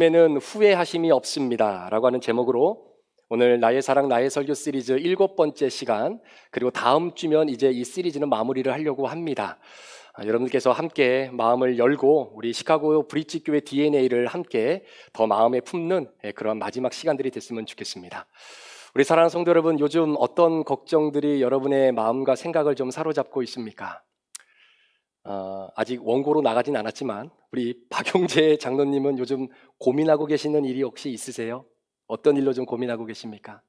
에는 후회하심이 없습니다 라고 하는 제목으로 오늘 나의 사랑 나의 설교 시리즈 7번째 시간, 그리고 다음 주면 이제 이 시리즈는 마무리를 하려고 합니다. 여러분들께서 함께 마음을 열고 우리 시카고 브릿지 교회 DNA를 함께 더 마음에 품는 그런 마지막 시간들이 됐으면 좋겠습니다. 우리 사랑하는 성도 여러분, 요즘 어떤 걱정들이 여러분의 마음과 생각을 좀 사로잡고 있습니까? 아직 원고로 나가진 않았지만 우리 박용재 장로님은 요즘 고민하고 계시는 일이 혹시 있으세요? 어떤 일로 좀 고민하고 계십니까?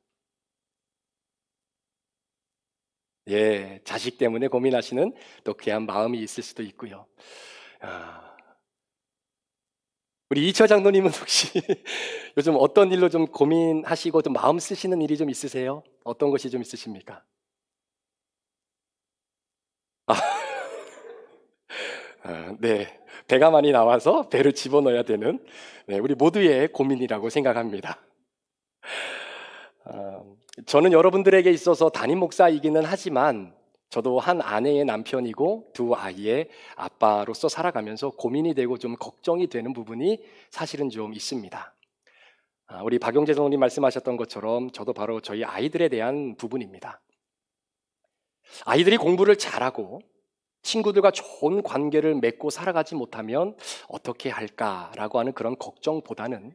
예, 자식 때문에 고민하시는 또 귀한 마음이 있을 수도 있고요. 아, 우리 이철 장로님은 혹시 요즘 어떤 일로 좀 고민하시고 좀 마음 쓰시는 일이 좀 있으세요? 어떤 것이 좀 있으십니까? 네, 배가 많이 나와서 배를 집어넣어야 되는, 네, 우리 모두의 고민이라고 생각합니다. 저는 여러분들에게 있어서 담임 목사이기는 하지만 저도 한 아내의 남편이고 두 아이의 아빠로서 살아가면서 고민이 되고 좀 걱정이 되는 부분이 사실은 좀 있습니다. 우리 박용재 성우님 말씀하셨던 것처럼 저도 바로 저희 아이들에 대한 부분입니다. 아이들이 공부를 잘하고 친구들과 좋은 관계를 맺고 살아가지 못하면 어떻게 할까라고 하는 그런 걱정보다는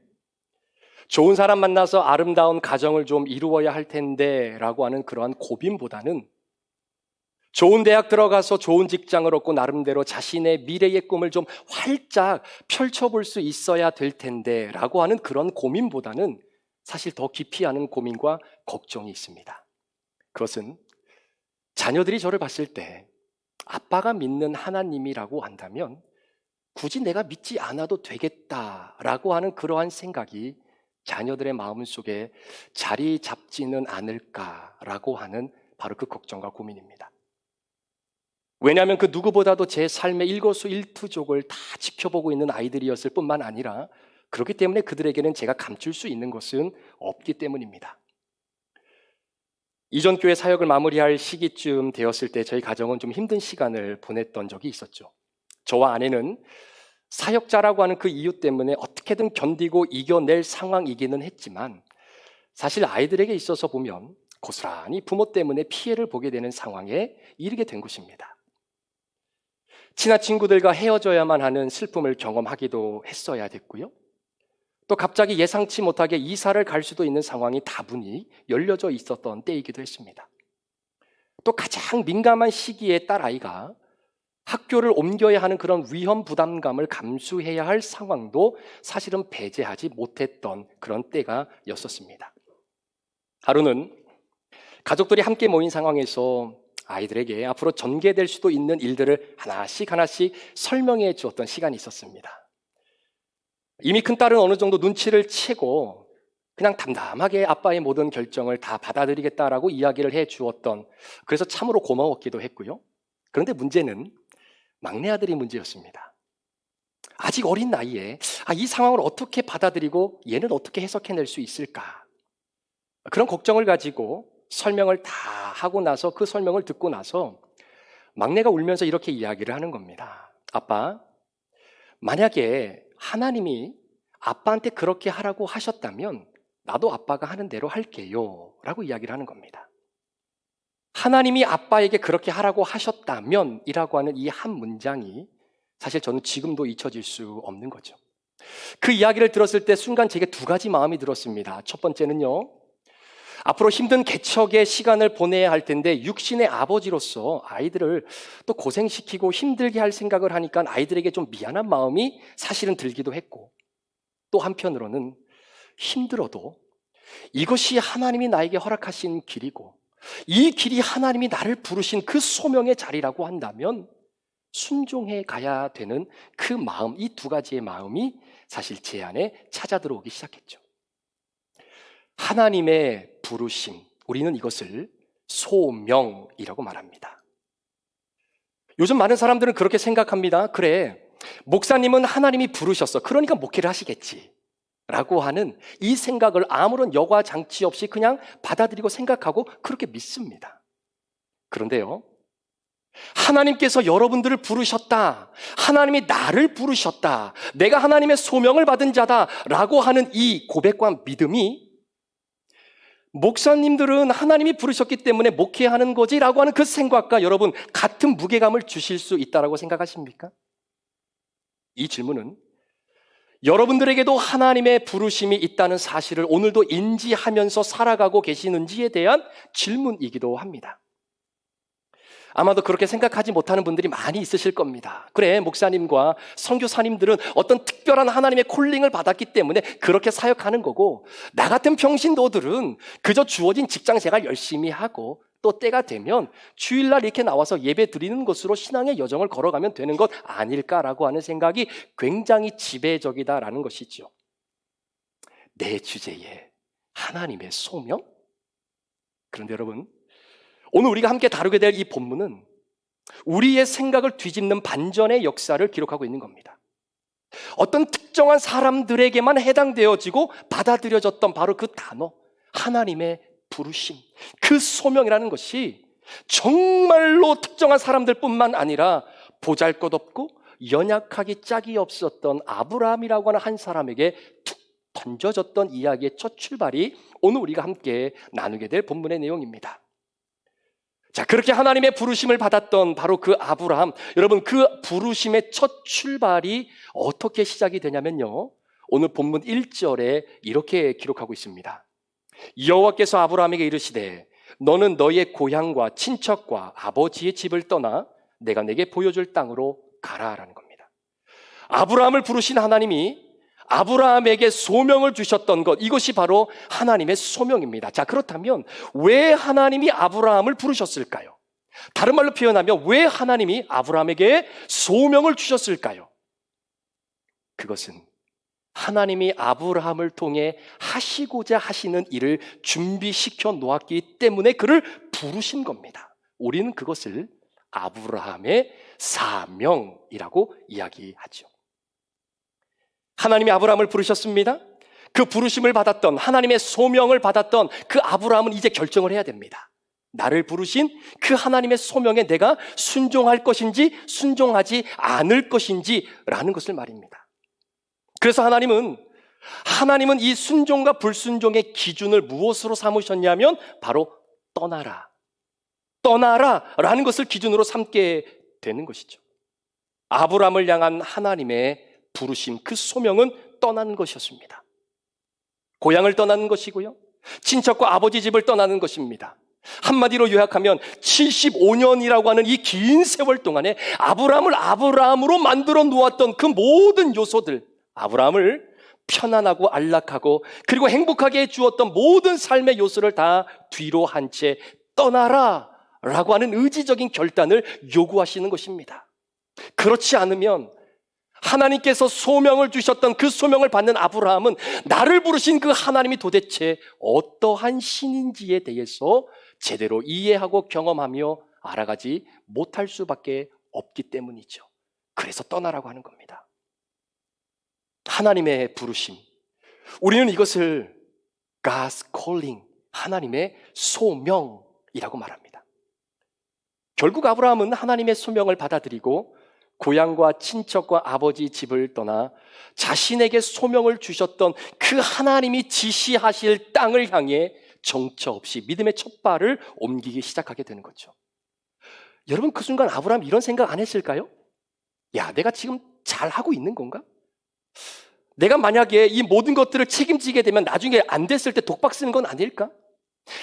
좋은 사람 만나서 아름다운 가정을 좀 이루어야 할 텐데 라고 하는 그러한 고민보다는 좋은 대학 들어가서 좋은 직장을 얻고 나름대로 자신의 미래의 꿈을 좀 활짝 펼쳐볼 수 있어야 될 텐데 라고 하는 그런 고민보다는 사실 더 깊이 하는 고민과 걱정이 있습니다. 그것은 자녀들이 저를 봤을 때 아빠가 믿는 하나님이라고 한다면 굳이 내가 믿지 않아도 되겠다라고 하는 그러한 생각이 자녀들의 마음속에 자리 잡지는 않을까라고 하는 바로 그 걱정과 고민입니다. 왜냐하면 그 누구보다도 제 삶의 일거수일투족을 다 지켜보고 있는 아이들이었을 뿐만 아니라 그렇기 때문에 그들에게는 제가 감출 수 있는 것은 없기 때문입니다. 이전 교회 사역을 마무리할 시기쯤 되었을 때 저희 가정은 좀 힘든 시간을 보냈던 적이 있었죠. 저와 아내는 사역자라고 하는 그 이유 때문에 어떻게든 견디고 이겨낼 상황이기는 했지만 사실 아이들에게 있어서 보면 고스란히 부모 때문에 피해를 보게 되는 상황에 이르게 된 것입니다. 친한 친구들과 헤어져야만 하는 슬픔을 경험하기도 했어야 됐고요. 또 갑자기 예상치 못하게 이사를 갈 수도 있는 상황이 다분히 열려져 있었던 때이기도 했습니다. 또 가장 민감한 시기에 딸아이가 학교를 옮겨야 하는 그런 위험 부담감을 감수해야 할 상황도 사실은 배제하지 못했던 그런 때가 였었습니다. 하루는 가족들이 함께 모인 상황에서 아이들에게 앞으로 전개될 수도 있는 일들을 하나씩 설명해 주었던 시간이 있었습니다. 이미 큰딸은 어느 정도 눈치를 채고 그냥 담담하게 아빠의 모든 결정을 다 받아들이겠다라고 이야기를 해 주었던, 그래서 참으로 고마웠기도 했고요. 그런데 문제는 막내 아들이 문제였습니다. 아직 어린 나이에 이 상황을 어떻게 받아들이고 얘는 어떻게 해석해낼 수 있을까? 그런 걱정을 가지고 설명을 다 하고 나서 그 설명을 듣고 나서 막내가 울면서 이렇게 이야기를 하는 겁니다. 아빠, 만약에 하나님이 아빠한테 그렇게 하라고 하셨다면 나도 아빠가 하는 대로 할게요 라고 이야기를 하는 겁니다. 하나님이 아빠에게 그렇게 하라고 하셨다면 이라고 하는 이 한 문장이 사실 저는 지금도 잊혀질 수 없는 거죠. 그 이야기를 들었을 때 순간 제게 두 가지 마음이 들었습니다. 첫 번째는요, 앞으로 힘든 개척의 시간을 보내야 할 텐데 육신의 아버지로서 아이들을 또 고생시키고 힘들게 할 생각을 하니까 아이들에게 좀 미안한 마음이 사실은 들기도 했고, 또 한편으로는 힘들어도 이것이 하나님이 나에게 허락하신 길이고 이 길이 하나님이 나를 부르신 그 소명의 자리라고 한다면 순종해 가야 되는 그 마음, 이 두 가지의 마음이 사실 제 안에 찾아 들어오기 시작했죠. 하나님의 부르심, 우리는 이것을 소명이라고 말합니다. 요즘 많은 사람들은 그렇게 생각합니다. 그래, 목사님은 하나님이 부르셨어, 그러니까 목회를 하시겠지 라고 하는 이 생각을 아무런 여과 장치 없이 그냥 받아들이고 생각하고 그렇게 믿습니다. 그런데요, 하나님께서 여러분들을 부르셨다. 하나님이 나를 부르셨다. 내가 하나님의 소명을 받은 자다라고 하는 이 고백과 믿음이 목사님들은 하나님이 부르셨기 때문에 목회하는 거지라고 하는 그 생각과 여러분 같은 무게감을 주실 수 있다라고 생각하십니까? 이 질문은 여러분들에게도 하나님의 부르심이 있다는 사실을 오늘도 인지하면서 살아가고 계시는지에 대한 질문이기도 합니다. 아마도 그렇게 생각하지 못하는 분들이 많이 있으실 겁니다. 그래, 목사님과 선교사님들은 어떤 특별한 하나님의 콜링을 받았기 때문에 그렇게 사역하는 거고, 나 같은 평신도들은 그저 주어진 직장생활 열심히 하고 또 때가 되면 주일날 이렇게 나와서 예배 드리는 것으로 신앙의 여정을 걸어가면 되는 것 아닐까라고 하는 생각이 굉장히 지배적이다라는 것이죠. 내 주제에 하나님의 소명? 그런데 여러분, 오늘 우리가 함께 다루게 될 이 본문은 우리의 생각을 뒤집는 반전의 역사를 기록하고 있는 겁니다. 어떤 특정한 사람들에게만 해당되어지고 받아들여졌던 바로 그 단어, 하나님의 부르심, 그 소명이라는 것이 정말로 특정한 사람들뿐만 아니라 보잘것없고 연약하기 짝이 없었던 아브라함이라고 하는 한 사람에게 툭 던져졌던 이야기의 첫 출발이 오늘 우리가 함께 나누게 될 본문의 내용입니다. 자, 그렇게 하나님의 부르심을 받았던 바로 그 아브라함, 여러분 그 부르심의 첫 출발이 어떻게 시작이 되냐면요, 오늘 본문 1절에 이렇게 기록하고 있습니다. 여호와께서 아브라함에게 이르시되 너는 너의 고향과 친척과 아버지의 집을 떠나 내가 내게 보여줄 땅으로 가라라는 겁니다. 아브라함을 부르신 하나님이 아브라함에게 소명을 주셨던 것, 이것이 바로 하나님의 소명입니다. 자, 그렇다면 왜 하나님이 아브라함을 부르셨을까요? 다른 말로 표현하면 왜 하나님이 아브라함에게 소명을 주셨을까요? 그것은 하나님이 아브라함을 통해 하시고자 하시는 일을 준비시켜 놓았기 때문에 그를 부르신 겁니다. 우리는 그것을 아브라함의 사명이라고 이야기하죠. 하나님이 아브라함을 부르셨습니다. 그 부르심을 받았던, 하나님의 소명을 받았던 그 아브라함은 이제 결정을 해야 됩니다. 나를 부르신 그 하나님의 소명에 내가 순종할 것인지 순종하지 않을 것인지 라는 것을 말입니다. 그래서 하나님은 이 순종과 불순종의 기준을 무엇으로 삼으셨냐면 바로 떠나라 라는 것을 기준으로 삼게 되는 것이죠. 아브라함을 향한 하나님의 부르심, 그 소명은 떠나는 것이었습니다. 고향을 떠나는 것이고요, 친척과 아버지 집을 떠나는 것입니다. 한마디로 요약하면 75년이라고 하는 이 긴 세월 동안에 아브라함을 아브라함으로 만들어 놓았던 그 모든 요소들, 아브라함을 편안하고 안락하고 그리고 행복하게 해주었던 모든 삶의 요소를 다 뒤로 한 채 떠나라 라고 하는 의지적인 결단을 요구하시는 것입니다. 그렇지 않으면 하나님께서 소명을 주셨던 그 소명을 받는 아브라함은 나를 부르신 그 하나님이 도대체 어떠한 신인지에 대해서 제대로 이해하고 경험하며 알아가지 못할 수밖에 없기 때문이죠. 그래서 떠나라고 하는 겁니다. 하나님의 부르심, 우리는 이것을 God's calling, 하나님의 소명이라고 말합니다. 결국 아브라함은 하나님의 소명을 받아들이고 고향과 친척과 아버지 집을 떠나 자신에게 소명을 주셨던 그 하나님이 지시하실 땅을 향해 정처 없이 믿음의 첫 발을 옮기기 시작하게 되는 거죠. 여러분, 그 순간 아브라함 이런 생각 안 했을까요? 야, 내가 지금 잘하고 있는 건가? 내가 만약에 이 모든 것들을 책임지게 되면 나중에 안 됐을 때 독박 쓰는 건 아닐까?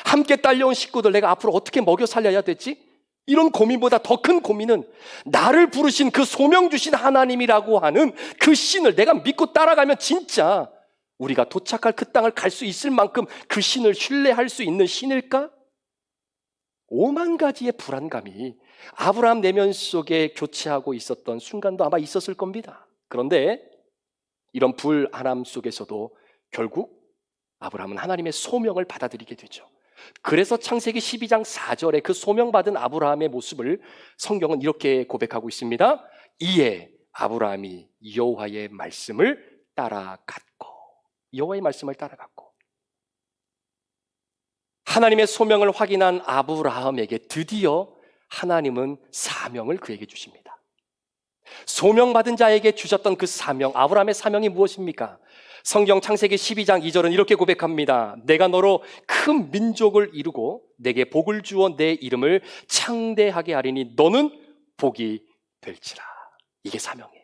함께 딸려온 식구들 내가 앞으로 어떻게 먹여 살려야 되지? 이런 고민보다 더 큰 고민은 나를 부르신 그 소명 주신 하나님이라고 하는 그 신을 내가 믿고 따라가면 진짜 우리가 도착할 그 땅을 갈 수 있을 만큼 그 신을 신뢰할 수 있는 신일까? 5만 가지의 불안감이 아브라함 내면 속에 교체하고 있었던 순간도 아마 있었을 겁니다. 그런데 이런 불안함 속에서도 결국 아브라함은 하나님의 소명을 받아들이게 되죠. 그래서 창세기 12장 4절에 그 소명받은 아브라함의 모습을 성경은 이렇게 고백하고 있습니다. 이에 아브라함이 여호와의 말씀을 따라갔고, 여호와의 말씀을 따라갔고, 하나님의 소명을 확인한 아브라함에게 드디어 하나님은 사명을 그에게 주십니다. 소명받은 자에게 주셨던 그 사명, 아브라함의 사명이 무엇입니까? 성경 창세기 12장 2절은 이렇게 고백합니다. 내가 너로 큰 민족을 이루고 내게 복을 주어 내 이름을 창대하게 하리니 너는 복이 될지라. 이게 사명이에요.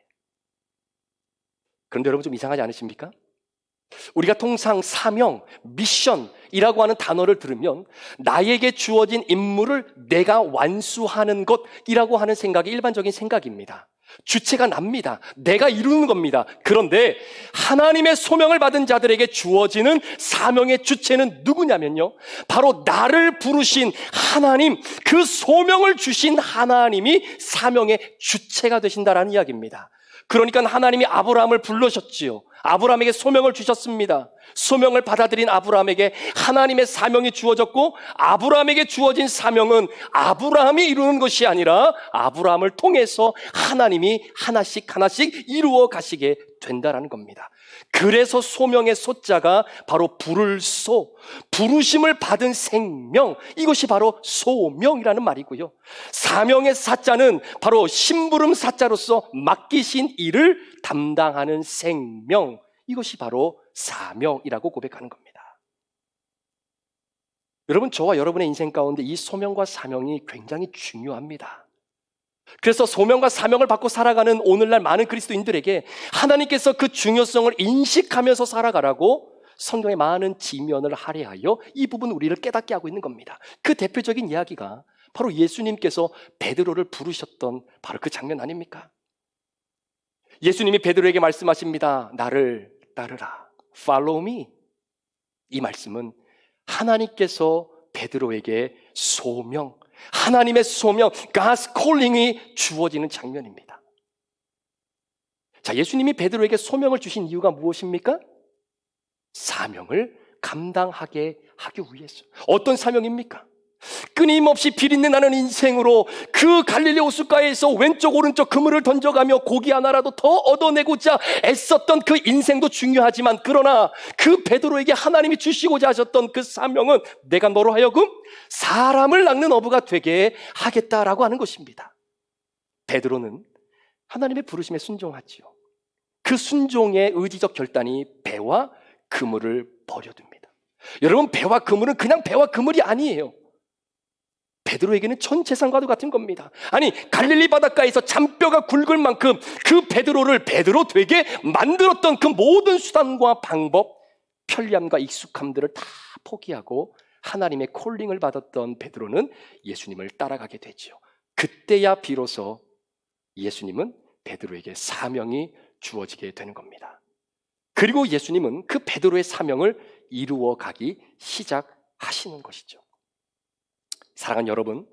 그런데 여러분 좀 이상하지 않으십니까? 우리가 통상 사명, 미션이라고 하는 단어를 들으면 나에게 주어진 임무를 내가 완수하는 것이라고 하는 생각이 일반적인 생각입니다. 주체가 납니다. 내가 이루는 겁니다. 그런데 하나님의 소명을 받은 자들에게 주어지는 사명의 주체는 누구냐면요, 바로 나를 부르신 하나님, 그 소명을 주신 하나님이 사명의 주체가 되신다라는 이야기입니다. 그러니까 하나님이 아브라함을 불러셨지요. 아브라함에게 소명을 주셨습니다. 소명을 받아들인 아브라함에게 하나님의 사명이 주어졌고, 아브라함에게 주어진 사명은 아브라함이 이루는 것이 아니라 아브라함을 통해서 하나님이 하나씩 하나씩 이루어 가시게 된다라는 겁니다. 그래서 소명의 소자가 바로 부를 소, 부르심을 받은 생명, 이것이 바로 소명이라는 말이고요. 사명의 사자는 바로 심부름 사자로서 맡기신 일을 담당하는 생명, 이것이 바로 사명이라고 고백하는 겁니다. 여러분, 저와 여러분의 인생 가운데 이 소명과 사명이 굉장히 중요합니다. 그래서 소명과 사명을 받고 살아가는 오늘날 많은 그리스도인들에게 하나님께서 그 중요성을 인식하면서 살아가라고 성경의 많은 지면을 할애하여 이 부분 우리를 깨닫게 하고 있는 겁니다. 그 대표적인 이야기가 바로 예수님께서 베드로를 부르셨던 바로 그 장면 아닙니까? 예수님이 베드로에게 말씀하십니다. 나를 따르라. Follow me. 이 말씀은 하나님께서 베드로에게 소명, 하나님의 소명, God's calling이 주어지는 장면입니다. 자, 예수님이 베드로에게 소명을 주신 이유가 무엇입니까? 사명을 감당하게 하기 위해서. 어떤 사명입니까? 끊임없이 비린내 나는 인생으로 그 갈릴리 호숫가에서 왼쪽 오른쪽 그물을 던져가며 고기 하나라도 더 얻어내고자 애썼던 그 인생도 중요하지만, 그러나 그 베드로에게 하나님이 주시고자 하셨던 그 사명은 내가 너로 하여금 사람을 낚는 어부가 되게 하겠다라고 하는 것입니다. 베드로는 하나님의 부르심에 순종하지요. 그 순종의 의지적 결단이 배와 그물을 버려둡니다. 여러분, 배와 그물은 그냥 배와 그물이 아니에요. 베드로에게는 전 재산과도 같은 겁니다. 아니, 갈릴리 바닷가에서 잔뼈가 굵을 만큼 그 베드로를 베드로 되게 만들었던 그 모든 수단과 방법, 편리함과 익숙함들을 다 포기하고 하나님의 콜링을 받았던 베드로는 예수님을 따라가게 되죠. 그때야 비로소 예수님은 베드로에게 사명이 주어지게 되는 겁니다. 그리고 예수님은 그 베드로의 사명을 이루어 가기 시작하시는 것이죠. 사랑하는 여러분,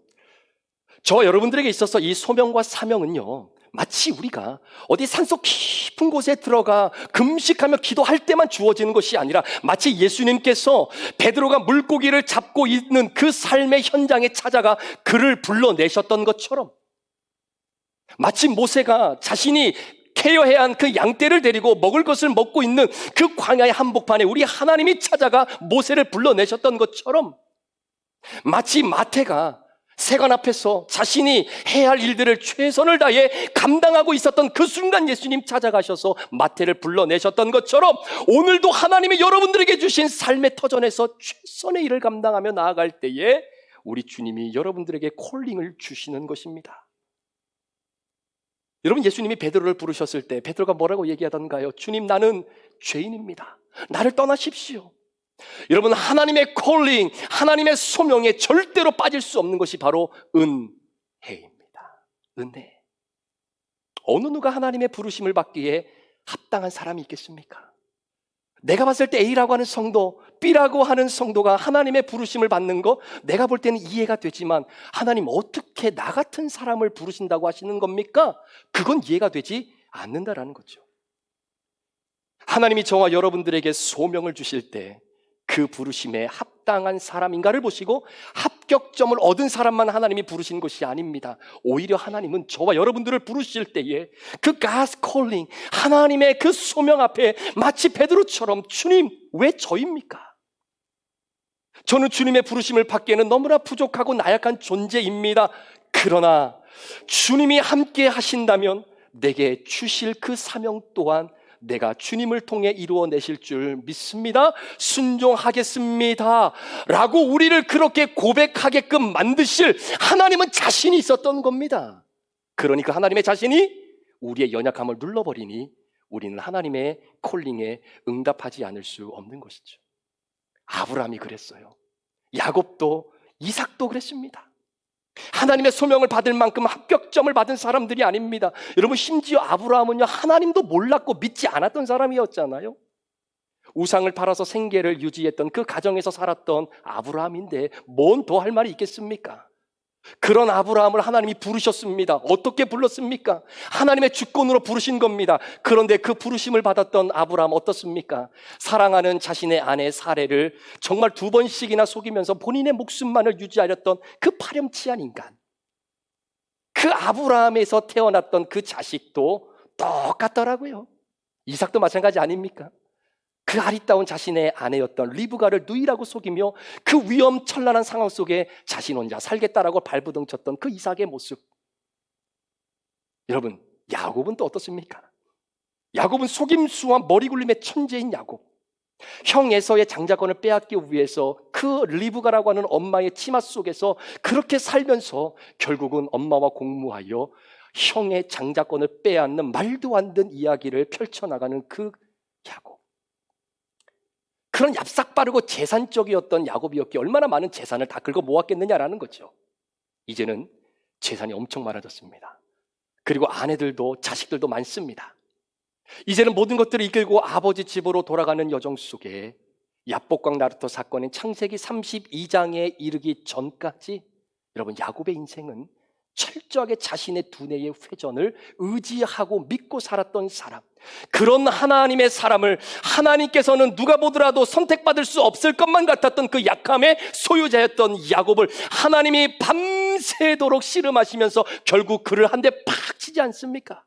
저와 여러분들에게 있어서 이 소명과 사명은요, 마치 우리가 어디 산속 깊은 곳에 들어가 금식하며 기도할 때만 주어지는 것이 아니라, 마치 예수님께서 베드로가 물고기를 잡고 있는 그 삶의 현장에 찾아가 그를 불러내셨던 것처럼, 마치 모세가 자신이 케어해야 한 그 양떼를 데리고 먹을 것을 먹고 있는 그 광야의 한복판에 우리 하나님이 찾아가 모세를 불러내셨던 것처럼, 마치 마태가 세관 앞에서 자신이 해야 할 일들을 최선을 다해 감당하고 있었던 그 순간 예수님 찾아가셔서 마태를 불러내셨던 것처럼, 오늘도 하나님이 여러분들에게 주신 삶의 터전에서 최선의 일을 감당하며 나아갈 때에 우리 주님이 여러분들에게 콜링을 주시는 것입니다. 여러분, 예수님이 베드로를 부르셨을 때 베드로가 뭐라고 얘기하던가요? 주님, 나는 죄인입니다. 나를 떠나십시오. 여러분, 하나님의 콜링, 하나님의 소명에 절대로 빠질 수 없는 것이 바로 은혜입니다. 은혜. 어느 누가 하나님의 부르심을 받기에 합당한 사람이 있겠습니까? 내가 봤을 때 A라고 하는 성도, B라고 하는 성도가 하나님의 부르심을 받는 거 내가 볼 때는 이해가 되지만, 하나님 어떻게 나 같은 사람을 부르신다고 하시는 겁니까? 그건 이해가 되지 않는다라는 거죠. 하나님이 저와 여러분들에게 소명을 주실 때 그 부르심에 합당한 사람인가를 보시고 합격점을 얻은 사람만 하나님이 부르신 것이 아닙니다. 오히려 하나님은 저와 여러분들을 부르실 때에 그 God's calling, 하나님의 그 소명 앞에 마치 베드로처럼, 주님, 왜 저입니까? 저는 주님의 부르심을 받기에는 너무나 부족하고 나약한 존재입니다. 그러나 주님이 함께 하신다면 내게 주실 그 사명 또한 내가 주님을 통해 이루어내실 줄 믿습니다. 순종하겠습니다. 라고 우리를 그렇게 고백하게끔 만드실 하나님은 자신이 있었던 겁니다. 그러니까 하나님의 자신이 우리의 연약함을 눌러버리니 우리는 하나님의 콜링에 응답하지 않을 수 없는 것이죠. 아브라함이 그랬어요. 야곱도, 이삭도 그랬습니다. 하나님의 소명을 받을 만큼 합격점을 받은 사람들이 아닙니다. 여러분, 심지어 아브라함은요, 하나님도 몰랐고 믿지 않았던 사람이었잖아요. 우상을 팔아서 생계를 유지했던 그 가정에서 살았던 아브라함인데 뭔 더 할 말이 있겠습니까? 그런 아브라함을 하나님이 부르셨습니다. 어떻게 불렀습니까? 하나님의 주권으로 부르신 겁니다. 그런데 그 부르심을 받았던 아브라함 어떻습니까? 사랑하는 자신의 아내 사레를 정말 2번씩이나 속이면서 본인의 목숨만을 유지하렸던 그 파렴치한 인간. 그 아브라함에서 태어났던 그 자식도 똑같더라고요. 이삭도 마찬가지 아닙니까? 그 아리따운 자신의 아내였던 리브가를 누이라고 속이며 그 위험천란한 상황 속에 자신 혼자 살겠다라고 발부둥쳤던 그 이삭의 모습. 여러분, 야곱은 또 어떻습니까? 야곱은 속임수와 머리굴림의 천재인 야곱. 형 에서의 장자권을 빼앗기 위해서 그 리브가라고 하는 엄마의 치마 속에서 그렇게 살면서 결국은 엄마와 공무하여 형의 장자권을 빼앗는 말도 안 되는 이야기를 펼쳐나가는 그 야곱. 그런 얍삭빠르고 재산적이었던 야곱이었기에 얼마나 많은 재산을 다 긁어 모았겠느냐라는 거죠. 이제는 재산이 엄청 많아졌습니다. 그리고 아내들도 자식들도 많습니다. 이제는 모든 것들을 이끌고 아버지 집으로 돌아가는 여정 속에 야복강 나루토 사건인 창세기 32장에 이르기 전까지 여러분, 야곱의 인생은 철저하게 자신의 두뇌의 회전을 의지하고 믿고 살았던 사람, 그런 하나님의 사람을 하나님께서는 누가 보더라도 선택받을 수 없을 것만 같았던 그 약함의 소유자였던 야곱을 하나님이 밤새도록 씨름하시면서 결국 그를 한 대 팍 치지 않습니까?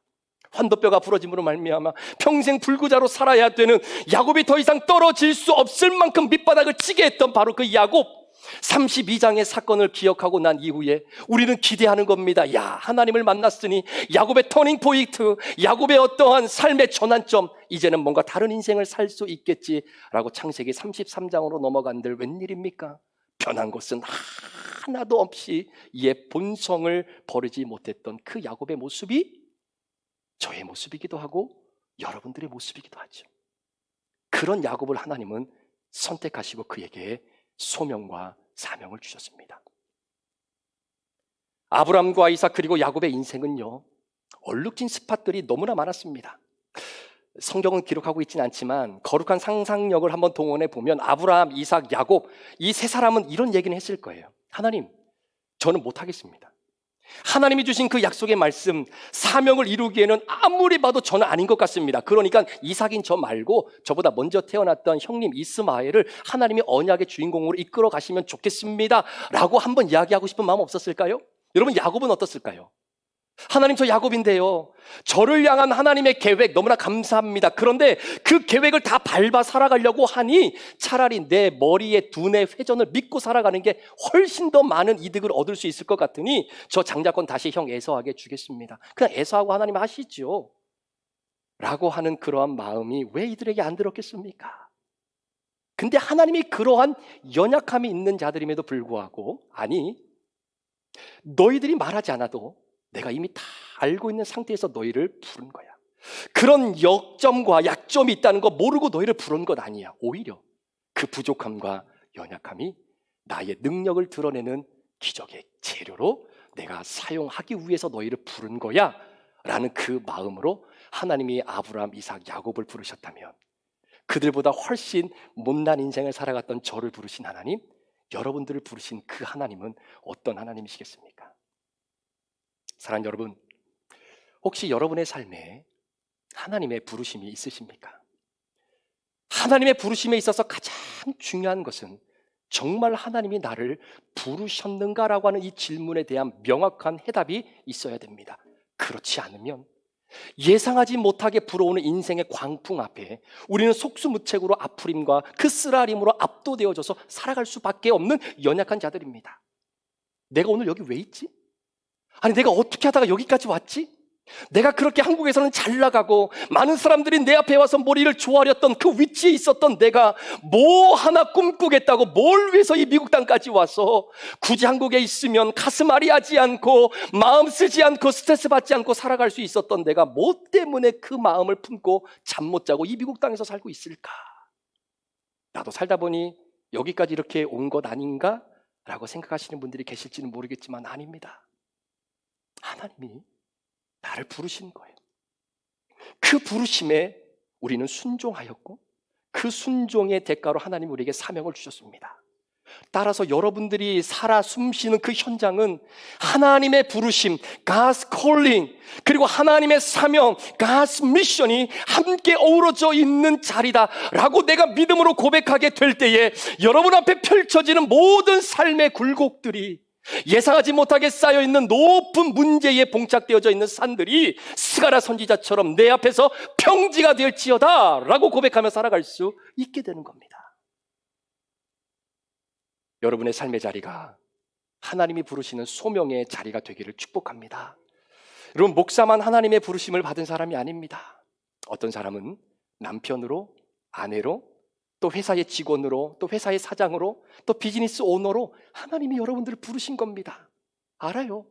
환도뼈가 부러짐으로 말미암아 평생 불구자로 살아야 되는 야곱이 더 이상 떨어질 수 없을 만큼 밑바닥을 치게 했던 바로 그 야곱. 32장의 사건을 기억하고 난 이후에 우리는 기대하는 겁니다. 야, 하나님을 만났으니 야곱의 터닝 포인트, 야곱의 어떠한 삶의 전환점, 이제는 뭔가 다른 인생을 살 수 있겠지라고 창세기 33장으로 넘어간들 웬일입니까? 변한 것은 하나도 없이 이의 본성을 버리지 못했던 그 야곱의 모습이 저의 모습이기도 하고 여러분들의 모습이기도 하죠. 그런 야곱을 하나님은 선택하시고 그에게 소명과 사명을 주셨습니다. 아브람과 이삭 그리고 야곱의 인생은요, 얼룩진 스팟들이 너무나 많았습니다. 성경은 기록하고 있지는 않지만 거룩한 상상력을 한번 동원해 보면 아브라함, 이삭, 야곱 이 세 사람은 이런 얘기는 했을 거예요. 하나님, 저는 못하겠습니다. 하나님이 주신 그 약속의 말씀, 사명을 이루기에는 아무리 봐도 저는 아닌 것 같습니다. 그러니까 이삭인 저 말고 저보다 먼저 태어났던 형님 이스마엘을 하나님이 언약의 주인공으로 이끌어 가시면 좋겠습니다 라고 한번 이야기하고 싶은 마음 없었을까요? 여러분, 야곱은 어떻을까요? 하나님, 저 야곱인데요, 저를 향한 하나님의 계획 너무나 감사합니다. 그런데 그 계획을 다 밟아 살아가려고 하니 차라리 내 머리의 두뇌 회전을 믿고 살아가는 게 훨씬 더 많은 이득을 얻을 수 있을 것 같으니 저 장자권 다시 형 에서에게 주겠습니다. 그냥 에서하고 하나님 하시죠 라고 하는 그러한 마음이 왜 이들에게 안 들었겠습니까? 근데 하나님이 그러한 연약함이 있는 자들임에도 불구하고, 아니, 너희들이 말하지 않아도 내가 이미 다 알고 있는 상태에서 너희를 부른 거야. 그런 역점과 약점이 있다는 거 모르고 너희를 부른 것 아니야. 오히려 그 부족함과 연약함이 나의 능력을 드러내는 기적의 재료로 내가 사용하기 위해서 너희를 부른 거야 라는 그 마음으로 하나님이 아브라함, 이삭, 야곱을 부르셨다면 그들보다 훨씬 못난 인생을 살아갔던 저를 부르신 하나님, 여러분들을 부르신 그 하나님은 어떤 하나님이시겠습니까? 사랑하는 여러분, 혹시 여러분의 삶에 하나님의 부르심이 있으십니까? 하나님의 부르심에 있어서 가장 중요한 것은 정말 하나님이 나를 부르셨는가라고 하는 이 질문에 대한 명확한 해답이 있어야 됩니다. 그렇지 않으면 예상하지 못하게 불어오는 인생의 광풍 앞에 우리는 속수무책으로 아프림과 그 쓰라림으로 압도되어져서 살아갈 수밖에 없는 연약한 자들입니다. 내가 오늘 여기 왜 있지? 아니, 내가 어떻게 하다가 여기까지 왔지? 내가 그렇게 한국에서는 잘 나가고 많은 사람들이 내 앞에 와서 머리를 조아렸던 그 위치에 있었던 내가 뭐 하나 꿈꾸겠다고 뭘 위해서 이 미국 땅까지 와서 굳이 한국에 있으면 가슴 아리하지 않고 마음 쓰지 않고 스트레스 받지 않고 살아갈 수 있었던 내가 뭐 때문에 그 마음을 품고 잠 못 자고 이 미국 땅에서 살고 있을까? 나도 살다 보니 여기까지 이렇게 온 것 아닌가? 라고 생각하시는 분들이 계실지는 모르겠지만 아닙니다. 하나님이 나를 부르신 거예요. 그 부르심에 우리는 순종하였고 그 순종의 대가로 하나님 우리에게 사명을 주셨습니다. 따라서 여러분들이 살아 숨쉬는 그 현장은 하나님의 부르심, God's calling, 그리고 하나님의 사명, God's mission이 함께 어우러져 있는 자리다라고 내가 믿음으로 고백하게 될 때에 여러분 앞에 펼쳐지는 모든 삶의 굴곡들이 예상하지 못하게 쌓여있는 높은 문제에 봉착되어져 있는 산들이 스가랴 선지자처럼 내 앞에서 평지가 될지어다 라고 고백하며 살아갈 수 있게 되는 겁니다. 여러분의 삶의 자리가 하나님이 부르시는 소명의 자리가 되기를 축복합니다. 여러분, 목사만 하나님의 부르심을 받은 사람이 아닙니다. 어떤 사람은 남편으로, 아내로, 또 회사의 직원으로, 또 회사의 사장으로, 또 비즈니스 오너로 하나님이 여러분들을 부르신 겁니다. 알아요.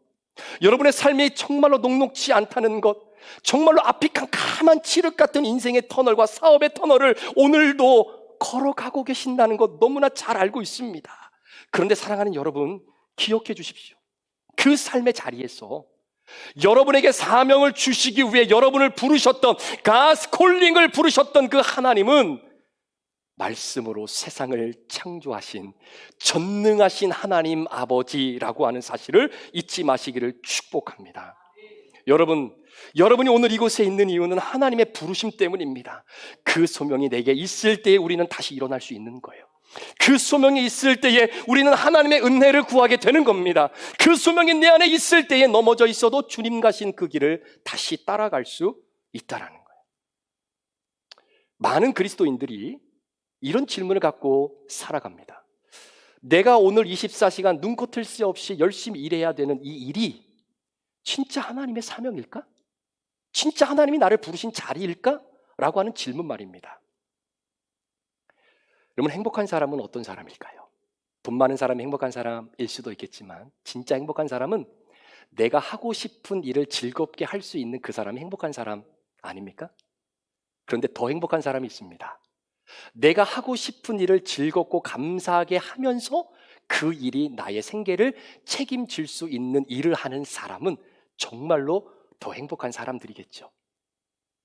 여러분의 삶이 정말로 녹록지 않다는 것, 정말로 앞이 캄캄한 칠흑 같은 인생의 터널과 사업의 터널을 오늘도 걸어가고 계신다는 것 너무나 잘 알고 있습니다. 그런데 사랑하는 여러분, 기억해 주십시오. 그 삶의 자리에서 여러분에게 사명을 주시기 위해 여러분을 부르셨던 God's calling을 부르셨던 그 하나님은 말씀으로 세상을 창조하신 전능하신 하나님 아버지라고 하는 사실을 잊지 마시기를 축복합니다. 여러분이 오늘 이곳에 있는 이유는 하나님의 부르심 때문입니다. 그 소명이 내게 있을 때에 우리는 다시 일어날 수 있는 거예요. 그 소명이 있을 때에 우리는 하나님의 은혜를 구하게 되는 겁니다. 그 소명이 내 안에 있을 때에 넘어져 있어도 주님 가신 그 길을 다시 따라갈 수 있다라는 거예요. 많은 그리스도인들이 이런 질문을 갖고 살아갑니다. 내가 오늘 24시간 눈코 뜰 새 없이 열심히 일해야 되는 이 일이 진짜 하나님의 사명일까? 진짜 하나님이 나를 부르신 자리일까? 라고 하는 질문 말입니다. 여러분, 행복한 사람은 어떤 사람일까요? 돈 많은 사람이 행복한 사람일 수도 있겠지만 진짜 행복한 사람은 내가 하고 싶은 일을 즐겁게 할 수 있는 그 사람이 행복한 사람 아닙니까? 그런데 더 행복한 사람이 있습니다. 내가 하고 싶은 일을 즐겁고 감사하게 하면서 그 일이 나의 생계를 책임질 수 있는 일을 하는 사람은 정말로 더 행복한 사람들이겠죠.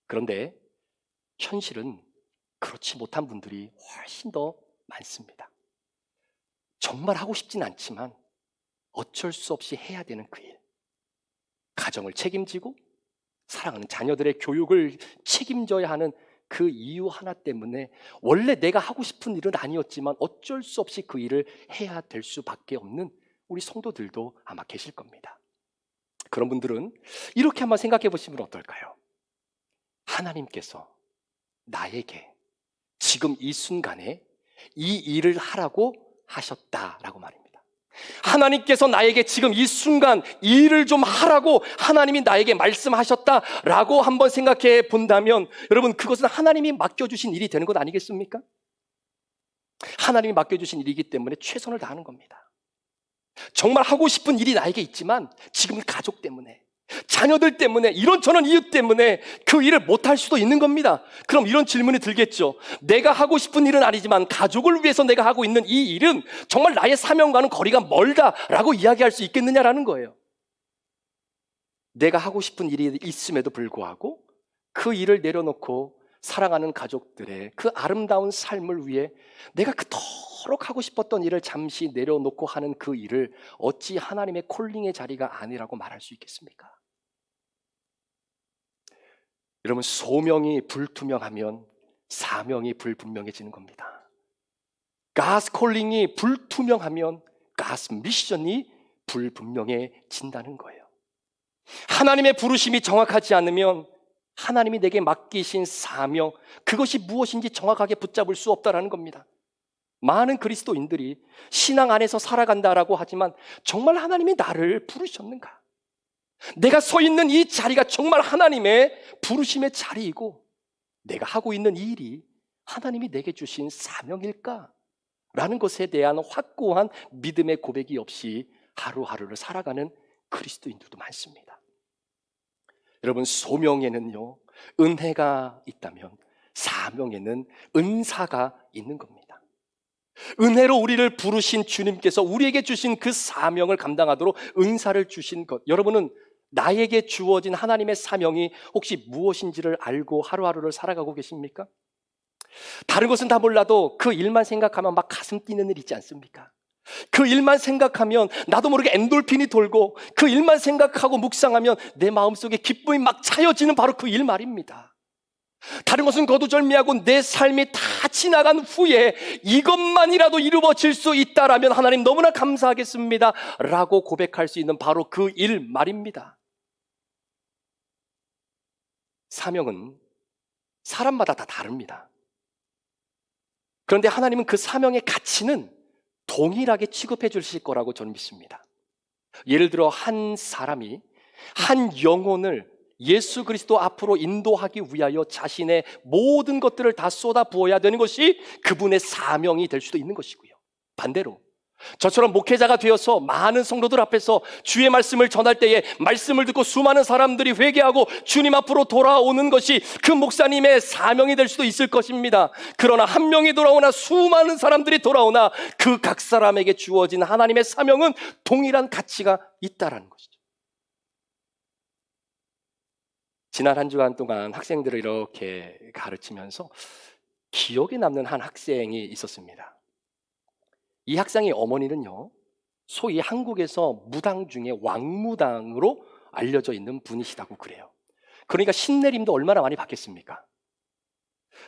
그런데 현실은 그렇지 못한 분들이 훨씬 더 많습니다. 정말 하고 싶진 않지만 어쩔 수 없이 해야 되는 그 일, 가정을 책임지고 사랑하는 자녀들의 교육을 책임져야 하는 그 이유 하나 때문에 원래 내가 하고 싶은 일은 아니었지만 어쩔 수 없이 그 일을 해야 될 수밖에 없는 우리 성도들도 아마 계실 겁니다. 그런 분들은 이렇게 한번 생각해 보시면 어떨까요? 하나님께서 나에게 지금 이 순간에 이 일을 하라고 하셨다라고 말입니다. 하나님께서 나에게 지금 이 순간 이 일을 좀 하라고 하나님이 나에게 말씀하셨다라고 한번 생각해 본다면 여러분, 그것은 하나님이 맡겨주신 일이 되는 것 아니겠습니까? 하나님이 맡겨주신 일이기 때문에 최선을 다하는 겁니다. 정말 하고 싶은 일이 나에게 있지만 지금 가족 때문에, 자녀들 때문에, 이런저런 이유 때문에 그 일을 못할 수도 있는 겁니다. 그럼 이런 질문이 들겠죠. 내가 하고 싶은 일은 아니지만 가족을 위해서 내가 하고 있는 이 일은 정말 나의 사명과는 거리가 멀다라고 이야기할 수 있겠느냐라는 거예요. 내가 하고 싶은 일이 있음에도 불구하고 그 일을 내려놓고 사랑하는 가족들의 그 아름다운 삶을 위해 내가 그토록 하고 싶었던 일을 잠시 내려놓고 하는 그 일을 어찌 하나님의 콜링의 자리가 아니라고 말할 수 있겠습니까? 여러분, 소명이 불투명하면 사명이 불분명해지는 겁니다. God's calling이 불투명하면 God's mission이 불분명해진다는 거예요. 하나님의 부르심이 정확하지 않으면 하나님이 내게 맡기신 사명, 그것이 무엇인지 정확하게 붙잡을 수 없다라는 겁니다. 많은 그리스도인들이 신앙 안에서 살아간다라고 하지만 정말 하나님이 나를 부르셨는가? 내가 서 있는 이 자리가 정말 하나님의 부르심의 자리이고 내가 하고 있는 이 일이 하나님이 내게 주신 사명일까? 라는 것에 대한 확고한 믿음의 고백이 없이 하루하루를 살아가는 그리스도인들도 많습니다. 여러분, 소명에는요, 은혜가 있다면 사명에는 은사가 있는 겁니다. 은혜로 우리를 부르신 주님께서 우리에게 주신 그 사명을 감당하도록 은사를 주신 것, 여러분은 나에게 주어진 하나님의 사명이 혹시 무엇인지를 알고 하루하루를 살아가고 계십니까? 다른 것은 다 몰라도 그 일만 생각하면 막 가슴 뛰는 일 있지 않습니까? 그 일만 생각하면 나도 모르게 엔돌핀이 돌고 그 일만 생각하고 묵상하면 내 마음속에 기쁨이 막 차여지는 바로 그 일 말입니다. 다른 것은 거두절미하고 내 삶이 다 지나간 후에 이것만이라도 이루어질 수 있다라면 하나님 너무나 감사하겠습니다 라고 고백할 수 있는 바로 그 일 말입니다. 사명은 사람마다 다 다릅니다. 그런데 하나님은 그 사명의 가치는 동일하게 취급해 주실 거라고 저는 믿습니다. 예를 들어 한 사람이 한 영혼을 예수 그리스도 앞으로 인도하기 위하여 자신의 모든 것들을 다 쏟아 부어야 되는 것이 그분의 사명이 될 수도 있는 것이고요. 반대로 저처럼 목회자가 되어서 많은 성도들 앞에서 주의 말씀을 전할 때에 말씀을 듣고 수많은 사람들이 회개하고 주님 앞으로 돌아오는 것이 그 목사님의 사명이 될 수도 있을 것입니다. 그러나 한 명이 돌아오나 수많은 사람들이 돌아오나 그 각 사람에게 주어진 하나님의 사명은 동일한 가치가 있다라는 것이죠. 지난 한 주간 동안 학생들을 이렇게 가르치면서 기억에 남는 한 학생이 있었습니다. 이 학생의 어머니는요, 소위 한국에서 무당 중에 왕무당으로 알려져 있는 분이시다고 그래요. 그러니까 신내림도 얼마나 많이 받겠습니까?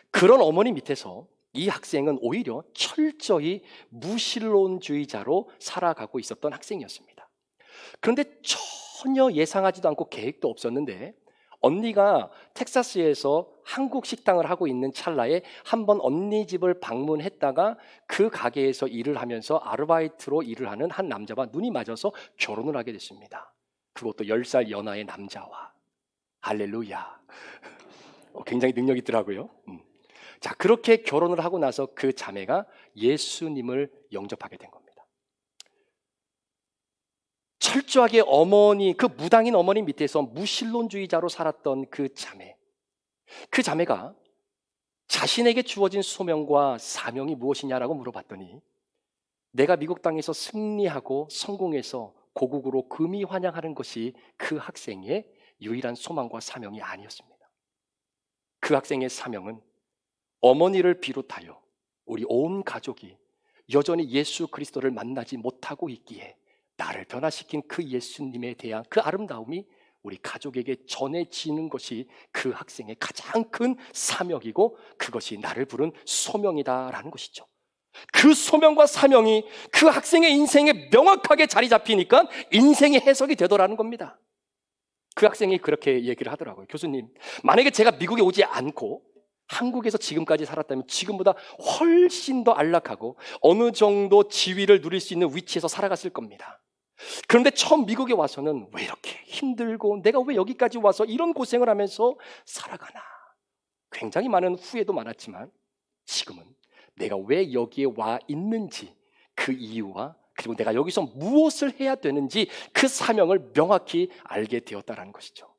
그런 어머니 밑에서 이 학생은 오히려 철저히 무신론주의자로 살아가고 있었던 학생이었습니다. 그런데 전혀 예상하지도 않고 계획도 없었는데 언니가 텍사스에서 한국 식당을 하고 있는 찰나에 한번 언니 집을 방문했다가 그 가게에서 일을 하면서 아르바이트로 일을 하는 한 남자와 눈이 맞아서 결혼을 하게 됐습니다. 그것도 10살 연하의 남자와. 할렐루야. 굉장히 능력 있더라고요. 자, 그렇게 결혼을 하고 나서 그 자매가 예수님을 영접하게 된 겁니다. 철저하게 그 무당인 어머니 밑에서 무신론주의자로 살았던 그 자매가 자신에게 주어진 소명과 사명이 무엇이냐라고 물어봤더니 내가 미국 땅에서 승리하고 성공해서 고국으로 금이 환영하는 것이 그 학생의 유일한 소망과 사명이 아니었습니다. 그 학생의 사명은 어머니를 비롯하여 우리 온 가족이 여전히 예수 그리스도를 만나지 못하고 있기에 나를 변화시킨 그 예수님에 대한 그 아름다움이 우리 가족에게 전해지는 것이 그 학생의 가장 큰 사명이고 그것이 나를 부른 소명이다라는 것이죠. 그 소명과 사명이 그 학생의 인생에 명확하게 자리 잡히니까 인생의 해석이 되더라는 겁니다. 그 학생이 그렇게 얘기를 하더라고요. 교수님, 만약에 제가 미국에 오지 않고 한국에서 지금까지 살았다면 지금보다 훨씬 더 안락하고 어느 정도 지위를 누릴 수 있는 위치에서 살아갔을 겁니다. 그런데 처음 미국에 와서는 왜 이렇게 힘들고 내가 왜 여기까지 와서 이런 고생을 하면서 살아가나. 굉장히 많은 후회도 많았지만 지금은 내가 왜 여기에 와 있는지 그 이유와 그리고 내가 여기서 무엇을 해야 되는지 그 사명을 명확히 알게 되었다는 것이죠.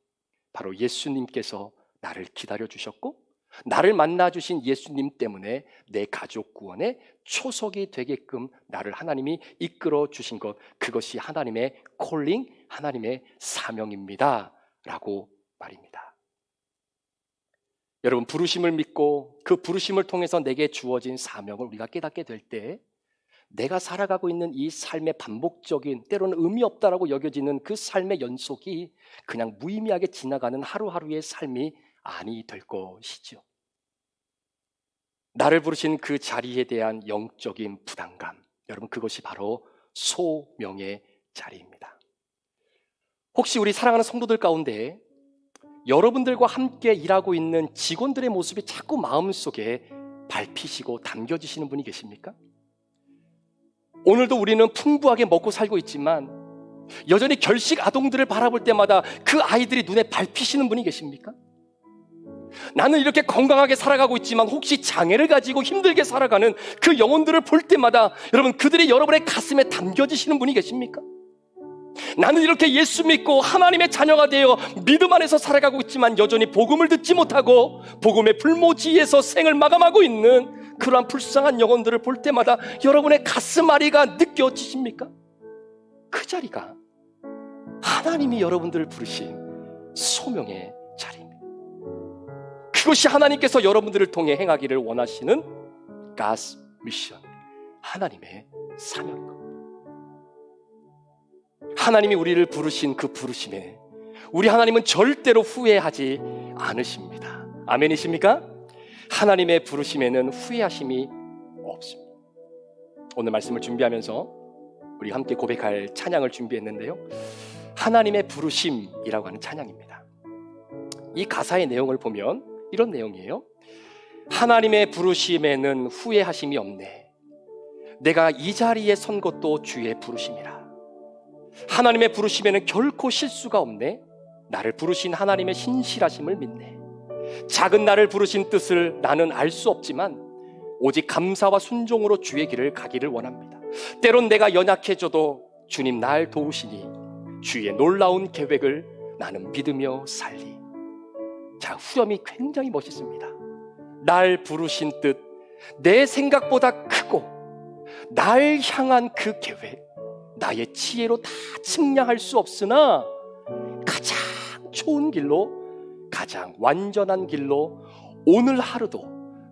바로 예수님께서 나를 기다려 주셨고 나를 만나주신 예수님 때문에 내 가족 구원의 초석이 되게끔 나를 하나님이 이끌어 주신 것, 그것이 하나님의 콜링, 하나님의 사명입니다 라고 말입니다. 여러분, 부르심을 믿고 그 부르심을 통해서 내게 주어진 사명을 우리가 깨닫게 될 때 내가 살아가고 있는 이 삶의 반복적인, 때로는 의미 없다라고 여겨지는 그 삶의 연속이 그냥 무의미하게 지나가는 하루하루의 삶이 아니 될 것이죠. 나를 부르신 그 자리에 대한 영적인 부담감, 여러분, 그것이 바로 소명의 자리입니다. 혹시 우리 사랑하는 성도들 가운데 여러분들과 함께 일하고 있는 직원들의 모습이 자꾸 마음속에 밟히시고 담겨지시는 분이 계십니까? 오늘도 우리는 풍부하게 먹고 살고 있지만 여전히 결식 아동들을 바라볼 때마다 그 아이들이 눈에 밟히시는 분이 계십니까? 나는 이렇게 건강하게 살아가고 있지만 혹시 장애를 가지고 힘들게 살아가는 그 영혼들을 볼 때마다 여러분, 그들이 여러분의 가슴에 담겨지시는 분이 계십니까? 나는 이렇게 예수 믿고 하나님의 자녀가 되어 믿음 안에서 살아가고 있지만 여전히 복음을 듣지 못하고 복음의 불모지에서 생을 마감하고 있는 그러한 불쌍한 영혼들을 볼 때마다 여러분의 가슴 아리가 느껴지십니까? 그 자리가 하나님이 여러분들을 부르신 소명의 자리입니다. 그것이 하나님께서 여러분들을 통해 행하기를 원하시는 God's mission, 하나님의 사명입니다. 하나님이 우리를 부르신 그 부르심에 우리 하나님은 절대로 후회하지 않으십니다. 아멘이십니까? 하나님의 부르심에는 후회하심이 없습니다. 오늘 말씀을 준비하면서 우리 함께 고백할 찬양을 준비했는데요, 하나님의 부르심이라고 하는 찬양입니다. 이 가사의 내용을 보면 이런 내용이에요. 하나님의 부르심에는 후회하심이 없네. 내가 이 자리에 선 것도 주의 부르심이라. 하나님의 부르심에는 결코 실수가 없네. 나를 부르신 하나님의 신실하심을 믿네. 작은 나를 부르신 뜻을 나는 알 수 없지만 오직 감사와 순종으로 주의 길을 가기를 원합니다. 때론 내가 연약해져도 주님 날 도우시니 주의 놀라운 계획을 나는 믿으며 살리. 자, 후렴이 굉장히 멋있습니다. 날 부르신 뜻, 내 생각보다 크고 날 향한 그 계획, 나의 지혜로 다 측량할 수 없으나 가장 좋은 길로, 가장 완전한 길로 오늘 하루도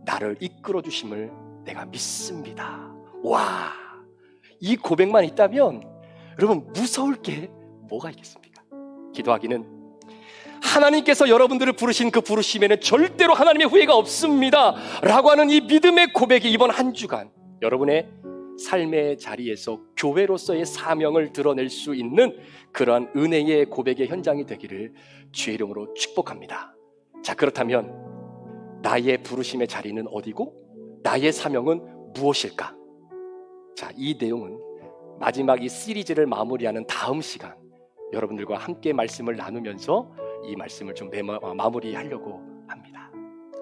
나를 이끌어 주심을 내가 믿습니다. 와, 이 고백만 있다면 여러분 무서울 게 뭐가 있겠습니까? 기도하기는 하나님께서 여러분들을 부르신 그 부르심에는 절대로 하나님의 후회가 없습니다 라고 하는 이 믿음의 고백이 이번 한 주간 여러분의 삶의 자리에서 교회로서의 사명을 드러낼 수 있는 그러한 은혜의 고백의 현장이 되기를 주의 이름으로 축복합니다. 자, 그렇다면 나의 부르심의 자리는 어디고 나의 사명은 무엇일까? 자, 이 내용은 마지막 이 시리즈를 마무리하는 다음 시간 여러분들과 함께 말씀을 나누면서 이 말씀을 좀 마무리하려고 합니다.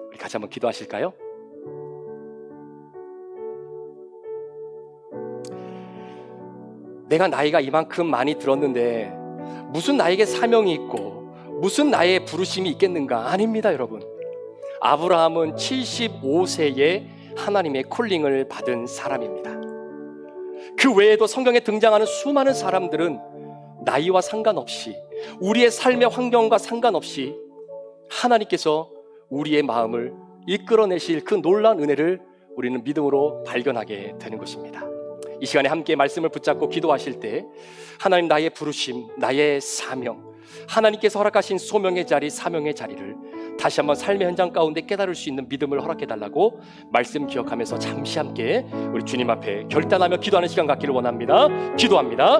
우리 같이 한번 기도하실까요? 내가 나이가 이만큼 많이 들었는데 무슨 나에게 사명이 있고 무슨 나의 부르심이 있겠는가? 아닙니다, 여러분. 아브라함은 75세에 하나님의 콜링을 받은 사람입니다. 그 외에도 성경에 등장하는 수많은 사람들은 나이와 상관없이 우리의 삶의 환경과 상관없이 하나님께서 우리의 마음을 이끌어내실 그 놀라운 은혜를 우리는 믿음으로 발견하게 되는 것입니다. 이 시간에 함께 말씀을 붙잡고 기도하실 때 하나님, 나의 부르심, 나의 사명, 하나님께서 허락하신 소명의 자리, 사명의 자리를 다시 한번 삶의 현장 가운데 깨달을 수 있는 믿음을 허락해달라고 말씀 기억하면서 잠시 함께 우리 주님 앞에 결단하며 기도하는 시간 갖기를 원합니다. 기도합니다.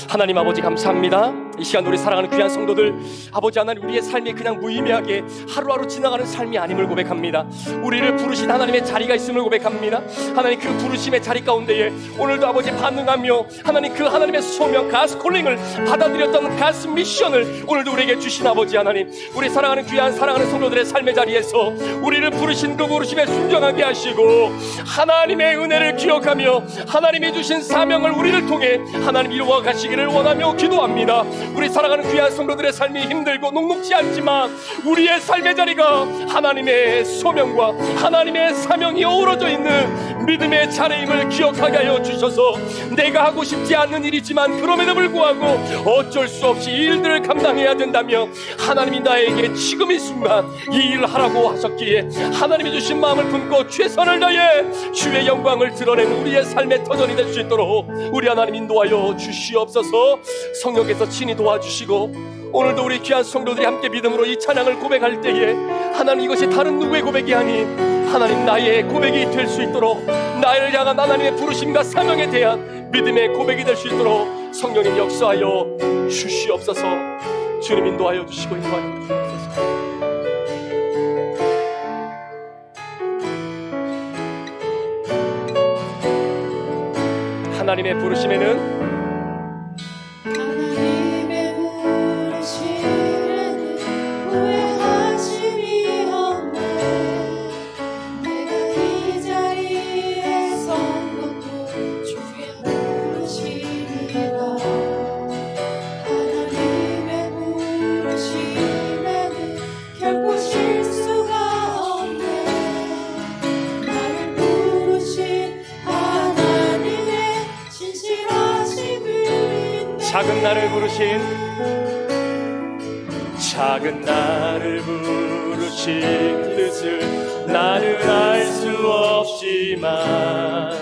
하나님 아버지, 감사합니다. 이 시간 우리 사랑하는 귀한 성도들, 아버지 하나님, 우리의 삶이 그냥 무의미하게 하루하루 지나가는 삶이 아님을 고백합니다. 우리를 부르신 하나님의 자리가 있음을 고백합니다. 하나님, 그 부르심의 자리 가운데에 오늘도 아버지 반응하며 하나님, 그 하나님의 소명, 가스 콜링을 받아들였던 가스 미션을 오늘도 우리에게 주신 아버지 하나님, 우리 사랑하는 귀한 사랑하는 성도들의 삶의 자리에서 우리를 부르신 그 부르심에 순종하게 하시고 하나님의 은혜를 기억하며 하나님이 주신 사명을 우리를 통해 하나님 이루어 가시기를 원하며 기도합니다. 우리 사랑하는 귀한 성도들의 삶이 힘들고 녹록지 않지만 우리의 삶의 자리가 하나님의 소명과 하나님의 사명이 어우러져 있는 믿음의 자리임을 기억하게 하여 주셔서 내가 하고 싶지 않는 일이지만 그럼에도 불구하고 어쩔 수 없이 이 일들을 감당해야 된다면 하나님이 나에게 지금 이 순간 이 일을 하라고 하셨기에 하나님이 주신 마음을 품고 최선을 다해 주의 영광을 드러내는 우리의 삶의 터전이 될 수 있도록 우리 하나님 인도하여 주시옵소서. 성령께서 친히 도와주시고 오늘도 우리 귀한 성도들이 함께 믿음으로 이 찬양을 고백할 때에 하나님, 이것이 다른 누구의 고백이 아닌 하나님 나의 고백이 될 수 있도록 나를 향한 하나님의 부르심과 사명에 대한 믿음의 고백이 될 수 있도록 성령님 역사하여 주시옵소서. 주님 인도하여 주시고 인도하여 주시옵소서. 하나님의 부르심에는 작은 나를 부르신 뜻을 나는 알 수 없지만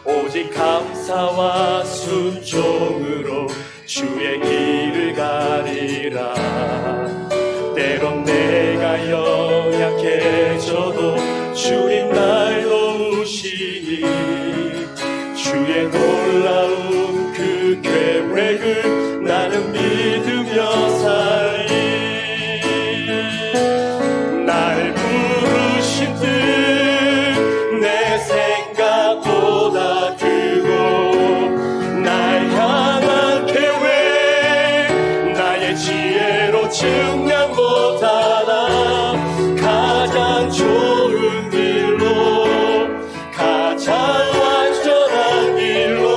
오직 감사와 순종으로 주의 길을 가리라. 때론 내가 연약해져도 주님 날 도우시니 주의 놀라운 그 계획을 나는 믿으며 살리. 날 부르신 뜻 내 생각보다 크고 날 향한 계획 나의 지혜로 증량 못하나 가장 좋은 길로 가장 완전한 길로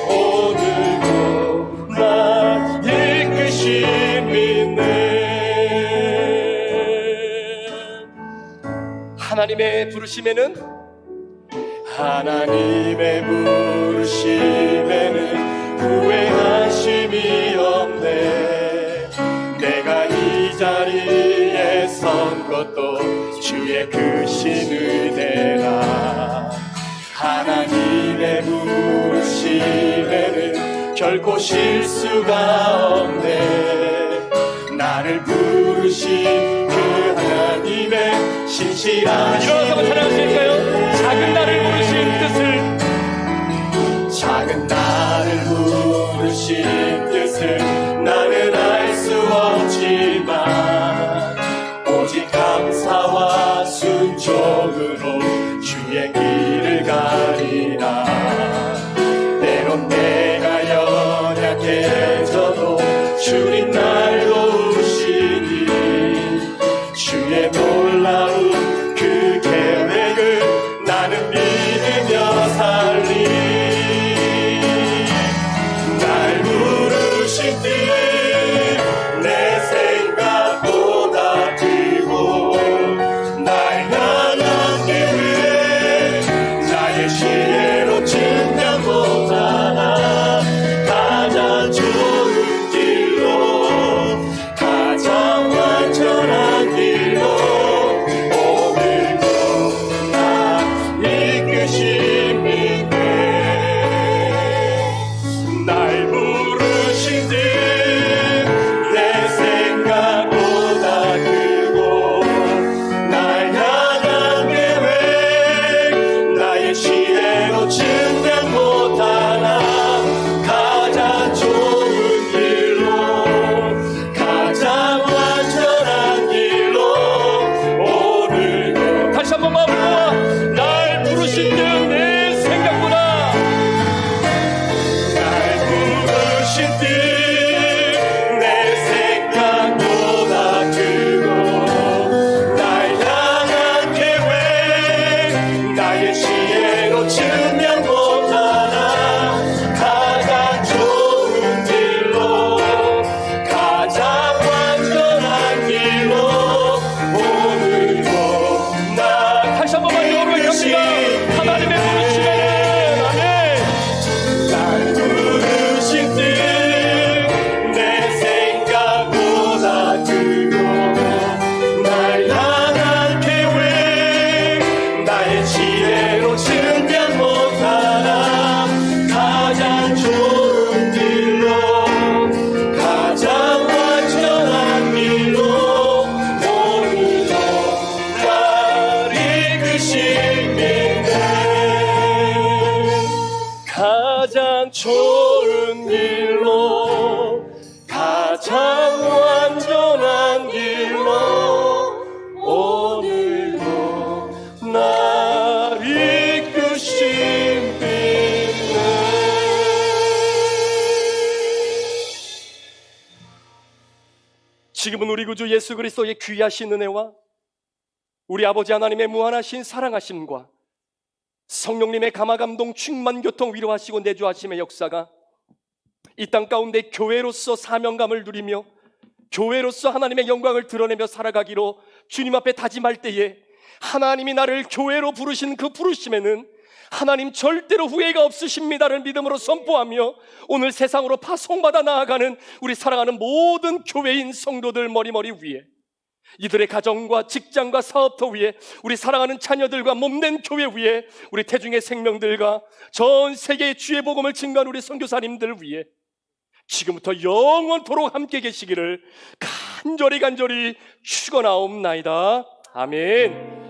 오늘도 날 이끄심이네. 하나님의 부르심에는 후회하심이 없네. 내가 이 자리에 선 것도 주의 크신 은혜라. 하나님의 부르심에는 결코 실수가 없네. 나를 부르신 그 하나님의 신실하신 일어나서 한번 찬양하실까요? 작은 나를 부르신 뜻을 나는 알 수 없지만 오직 감사와 순종으로 주의 길을 가리라. 때론 내가 연약해져도 주님 날 도우시니 주의 놀라운 그 계획을 나는 믿으며 살리. 날 부르신 뜻 내 생각보다 크고 날 향한 계획 나의 지혜로 증량 못하나 가장 좋은 길로 가장 완전한 길로 오늘도 나 이끄심이네. 날 부르신 뜻 내 생각보다 크고 날 향한 계획 나의 지혜로 증량 못하나 가장 좋은 길로 가장 완전한 길로 오늘도 다시 한번 마음을 모아 날 부르신 뜻 내 생각보다 날 부르신 뜻 내 생각보다 크고 날 향한 계획 나의 지혜로 증명 못하나 가장 좋은 길로 가장 완전한 길로 오늘도 나 다시 한 번만 영으로 읽읍시다. 하나님의 부르심에는 아멘. 날 부르신 뜻 내 생각보다 크고 날 향한 계획 나의 지혜로 증명 못하나 가장 좋은 길로 가장 완전한 길로 오늘도 날 이끄심이네. 가장 좋은 길로 가장 완전한 길로 오늘도 날 이끄심이네. 지금은 우리 구주 예수 그리스도의 귀하신 은혜와 우리 아버지 하나님의 무한하신 사랑하심과 성령님의 감화감동 충만 교통 위로하시고 내주하심의 역사가 이 땅 가운데 교회로서 사명감을 누리며 교회로서 하나님의 영광을 드러내며 살아가기로 주님 앞에 다짐할 때에 하나님이 나를 교회로 부르신 그 부르심에는 하나님 절대로 후회가 없으십니다를 믿음으로 선포하며 오늘 세상으로 파송받아 나아가는 우리 사랑하는 모든 교회인 성도들 머리머리 위에, 이들의 가정과 직장과 사업터 위에, 우리 사랑하는 자녀들과 몸낸 교회 위에, 우리 태중의 생명들과 전 세계의 주의 복음을 증거한 우리 선교사님들 위에 지금부터 영원토록 함께 계시기를 간절히 축원하옵나이다. 아멘.